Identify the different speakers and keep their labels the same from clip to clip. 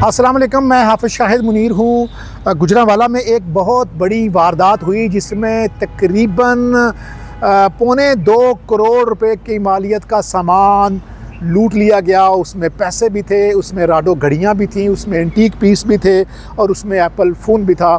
Speaker 1: अस्सलाम वालेकुम, मैं हाफ़िज़ शाहिद मुनीर हूँ। गुजरांवाला में एक बहुत बड़ी वारदात हुई जिसमें तकरीबन पौने 2 करोड़ रुपए की मालियत का सामान लूट लिया गया। उसमें पैसे भी थे, उसमें राडो घड़ियाँ भी थीं, उसमें एंटीक पीस भी थे और उसमें एप्पल फ़ोन भी था।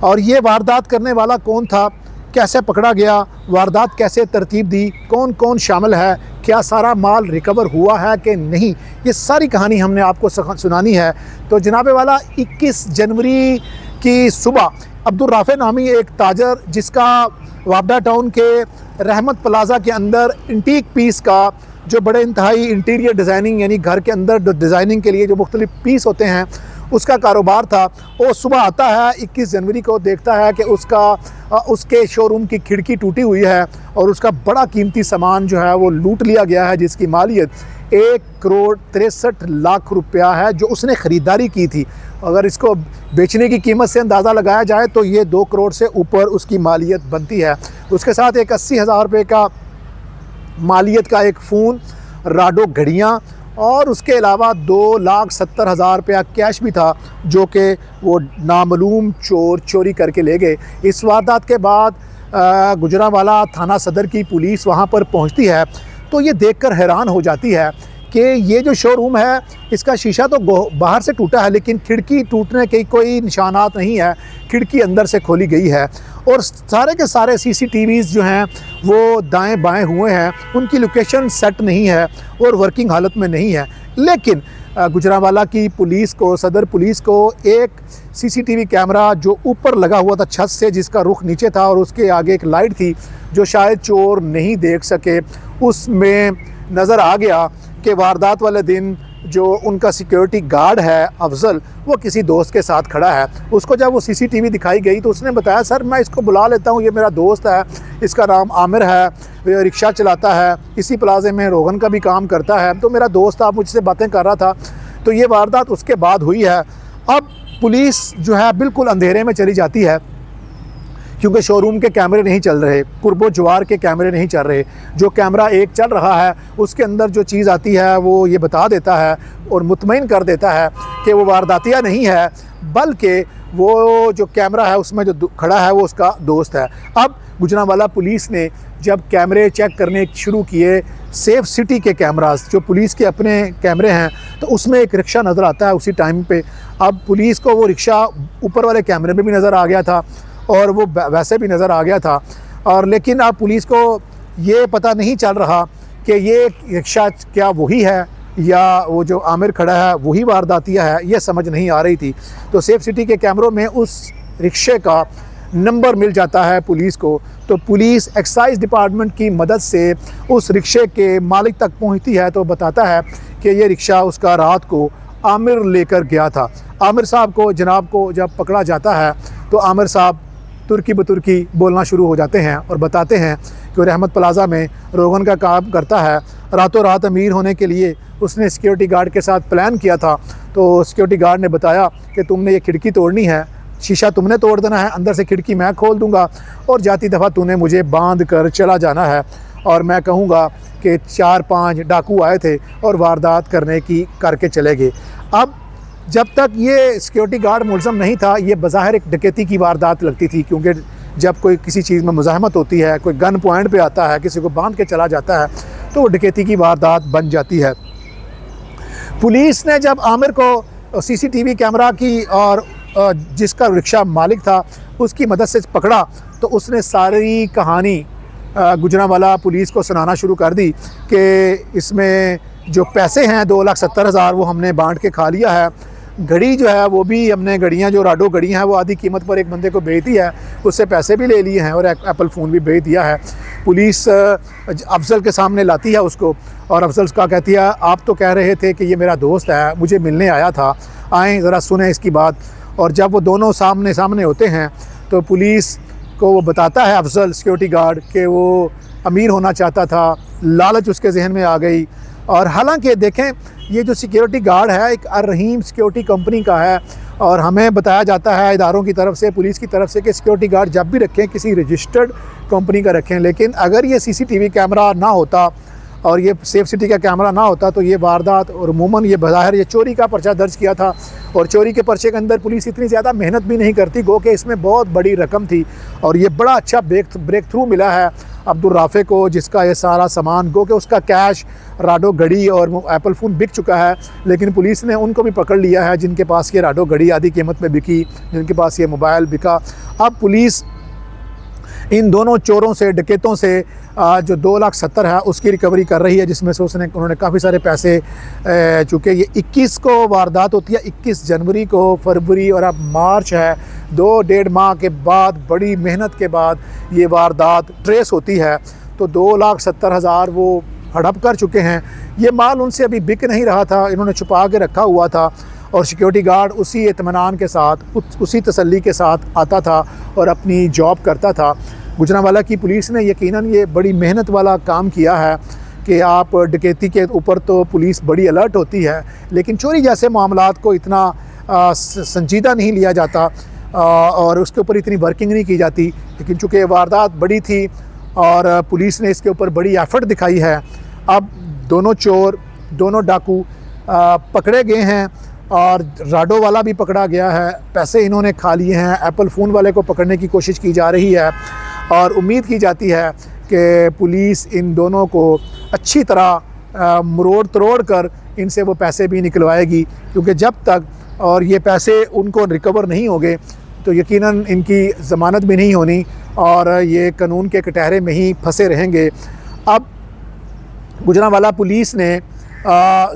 Speaker 1: और ये वारदात करने वाला कौन था, कैसे पकड़ा गया, वारदात कैसे तरतीब दी, कौन कौन शामिल है, क्या सारा माल रिकवर हुआ है कि नहीं, ये सारी कहानी हमने आपको सुनानी है। तो जनाबे वाला 21 जनवरी की सुबह अब्दुल राफ़े नामी एक ताजर, जिसका वाबडा टाउन के रहमत प्लाज़ा के अंदर एंटीक पीस का जो बड़े इंतहाई इंटीरियर डिज़ाइनिंग यानी घर के अंदर डिज़ाइनिंग के लिए जो मुख्तलिफ पीस होते हैं उसका कारोबार था, वो सुबह आता है 21 जनवरी को, देखता है कि उसके शोरूम की खिड़की टूटी हुई है और उसका बड़ा कीमती सामान जो है वो लूट लिया गया है, जिसकी मालियत 1,63,00,000 रुपया है जो उसने ख़रीदारी की थी। अगर इसको बेचने की कीमत से अंदाज़ा लगाया जाए तो ये 2 करोड़ से ऊपर उसकी मालियत बनती है। उसके साथ एक 80,000 रुपये का मालियत का एक फ़ोन, राडो घड़ियाँ और उसके अलावा 2,70,000 रुपया कैश भी था जो कि वो नामालूम चोर चोरी करके ले गए। इस वारदात के बाद गुजरांवाला थाना सदर की पुलिस वहाँ पर पहुँचती है तो ये देखकर हैरान हो जाती है कि ये जो शोरूम है इसका शीशा तो बाहर से टूटा है लेकिन खिड़की टूटने के कोई निशानात नहीं है, खिड़की अंदर से खोली गई है और सारे के सारे CCTVs जो हैं वो दाएं बाएं हुए हैं, उनकी लोकेशन सेट नहीं है और वर्किंग हालत में नहीं है। लेकिन गुजरांवाला की पुलिस को, सदर पुलिस को एक CCTV कैमरा जो ऊपर लगा हुआ था छत से, जिसका रुख नीचे था और उसके आगे एक लाइट थी जो शायद चोर नहीं देख सके, उसमें नज़र आ गया कि वारदात वाले दिन जो उनका सिक्योरिटी गार्ड है अफजल, वो किसी दोस्त के साथ खड़ा है। उसको जब वो CCTV दिखाई गई तो उसने बताया, सर मैं इसको बुला लेता हूँ, ये मेरा दोस्त है, इसका नाम आमिर है, ये रिक्शा चलाता है, इसी प्लाजे में रोगन का भी काम करता है, तो मेरा दोस्त आप मुझसे बातें कर रहा था। तो ये वारदात उसके बाद हुई है। अब पुलिस जो है बिल्कुल अंधेरे में चली जाती है क्योंकि शोरूम के कैमरे नहीं चल रहे, कुर्बो जवार के कैमरे नहीं चल रहे। जो कैमरा एक चल रहा है उसके अंदर जो चीज़ आती है वो ये बता देता है और मुतमईन कर देता है कि वो वारदातिया नहीं है, बल्कि वो जो कैमरा है उसमें जो खड़ा है वो उसका दोस्त है। अब गुजरांवाला पुलिस ने जब कैमरे चेक करने शुरू किए, सेफ सिटी के कैमरास जो पुलिस के अपने कैमरे हैं, तो उसमें एक रिक्शा नज़र आता है उसी टाइम पे। अब पुलिस को वो रिक्शा ऊपर वाले कैमरे में भी नज़र आ गया था और वो वैसे भी नज़र आ गया था, और लेकिन अब पुलिस को ये पता नहीं चल रहा कि ये रिक्शा क्या वही है या वो जो आमिर खड़ा है वही वारदातिया है, ये समझ नहीं आ रही थी। तो सेफ सिटी के कैमरों में उस रिक्शे का नंबर मिल जाता है पुलिस को, तो पुलिस एक्साइज डिपार्टमेंट की मदद से उस रिक्शे के मालिक तक पहुंचती है तो बताता है कि ये रिक्शा उसका रात को आमिर लेकर गया था। आमिर साहब को, जनाब को जब पकड़ा जाता है तो आमिर साहब तुर्की बतुर्की बोलना शुरू हो जाते हैं और बताते हैं कि रहमत प्लाज़ा में रोगन का काम करता है, रातों रात अमीर होने के लिए उसने सिक्योरिटी गार्ड के साथ प्लान किया था। तो सिक्योरिटी गार्ड ने बताया कि तुमने ये खिड़की तोड़नी है, शीशा तुमने तोड़ देना है, अंदर से खिड़की मैं खोल दूंगा और जाती दफ़ा तूने मुझे बांध कर चला जाना है और मैं कहूँगा कि 4-5 डाकू आए थे और वारदात करके चले गए। अब जब तक ये सिक्योरिटी गार्ड मुलज़म नहीं था, ये बज़ाहिर एक डकैती की वारदात लगती थी, क्योंकि जब कोई किसी चीज़ में मुज़ाहमत होती है, कोई गन पॉइंट पे आता है, किसी को बांध के चला जाता है, तो वो डकैती की वारदात बन जाती है। पुलिस ने जब आमिर को CCTV कैमरा की और जिसका रिक्शा मालिक था उसकी मदद से पकड़ा तो उसने सारी कहानी गुजरांवाला पुलिस को सुनाना शुरू कर दी कि इसमें जो पैसे हैं 2,70,000 वो हमने बांट के खा लिया है, घड़ी जो है वो भी हमने, घड़ियाँ जो राडो घड़ियाँ हैं वो आधी कीमत पर एक बंदे को बेच दी है, उससे पैसे भी ले लिए हैं और एप्पल फ़ोन भी बेच दिया है। पुलिस अफजल के सामने लाती है उसको और अफजल का कहती है, आप तो कह रहे थे कि ये मेरा दोस्त है, मुझे मिलने आया था, आएँ ज़रा सुने इसकी बात। और जब वो दोनों सामने सामने होते हैं तो पुलिस को वो बताता है अफजल सिक्योरिटी गार्ड कि वो अमीर होना चाहता था, लालच उसके जहन में आ गई। और हालांकि देखें, ये जो सिक्योरिटी गार्ड है एक अर्रहीम सिक्योरिटी कंपनी का है और हमें बताया जाता है इदारों की तरफ से, पुलिस की तरफ से, कि सिक्योरिटी गार्ड जब भी रखें किसी रजिस्टर्ड कंपनी का रखें। लेकिन अगर ये CCTV कैमरा ना होता और ये सेफ सिटी का कैमरा ना होता तो ये वारदात, और अमूमन ये बज़ाहिर ये चोरी का पर्चा दर्ज किया था, और चोरी के पर्चे के अंदर पुलिस इतनी ज़्यादा मेहनत भी नहीं करती, गो कि इसमें बहुत बड़ी रकम थी। और ये बड़ा अच्छा ब्रेक थ्रू मिला है अब्दुल राफ़े को, जिसका ये सारा सामान, गो कि उसका कैश, राडो घड़ी और एप्पल फ़ोन बिक चुका है, लेकिन पुलिस ने उनको भी पकड़ लिया है जिनके पास ये राडो घड़ी आधी कीमत में बिकी, जिनके पास ये मोबाइल बिका। अब पुलिस इन दोनों चोरों से, डकैतों से जो 2,70,000 है उसकी रिकवरी कर रही है, जिसमें से उन्होंने काफ़ी सारे पैसे, चूँकि ये 21 को वारदात होती है, 21 जनवरी को, फरवरी और अब मार्च है, 2-1.5 माह के बाद, बड़ी मेहनत के बाद ये वारदात ट्रेस होती है। तो 2,70,000 वो हड़प कर चुके हैं। ये माल उनसे अभी बिक नहीं रहा था, इन्होंने छुपा के रखा हुआ था, और सिक्योरिटी गार्ड उसी इत्मीनान के साथ, उसी तसल्ली के साथ आता था और अपनी जॉब करता था। गुजरांवाला की पुलिस ने यकीनन ये बड़ी मेहनत वाला काम किया है कि आप डकैती के ऊपर तो पुलिस बड़ी अलर्ट होती है, लेकिन चोरी जैसे मामलात को इतना संजीदा नहीं लिया जाता और उसके ऊपर इतनी वर्किंग नहीं की जाती। लेकिन चूँकि वारदात बड़ी थी और पुलिस ने इसके ऊपर बड़ी एफ़र्ट दिखाई है, अब दोनों चोर, दोनों डाकू पकड़े गए हैं और राडो वाला भी पकड़ा गया है। पैसे इन्होंने खा लिए हैं। एप्पल फ़ोन वाले को पकड़ने की कोशिश की जा रही है और उम्मीद की जाती है कि पुलिस इन दोनों को अच्छी तरह मरोड़ तरोड़ कर इनसे वो पैसे भी निकलवाएगी, क्योंकि जब तक और ये पैसे उनको रिकवर नहीं होंगे तो यकीनन इनकी ज़मानत भी नहीं होनी और ये कानून के कटहरे में ही फंसे रहेंगे। अब गुजरांवाला पुलिस ने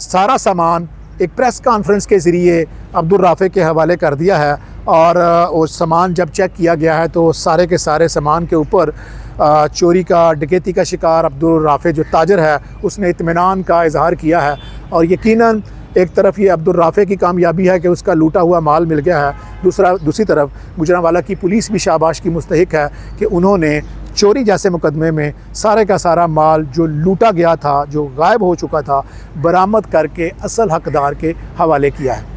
Speaker 1: सारा सामान एक प्रेस कॉन्फ्रेंस के ज़रिए अब्दुल राफ़े के हवाले कर दिया है, और वो सामान जब चेक किया गया है तो सारे के सारे सामान के ऊपर चोरी का, डकैती का शिकार अब्दुल राफ़े जो ताजर है उसने इत्मीनान का इजहार किया है। और यकीनन एक तरफ ये अब्दुल राफ़े की कामयाबी है कि उसका लूटा हुआ माल मिल गया है, दूसरी तरफ गुजरांवाला की पुलिस भी शाबाश की मुस्तहिक है कि उन्होंने चोरी जैसे मुकदमे में सारे का सारा माल जो लूटा गया था, जो गायब हो चुका था, बरामद करके असल हकदार के हवाले किया है।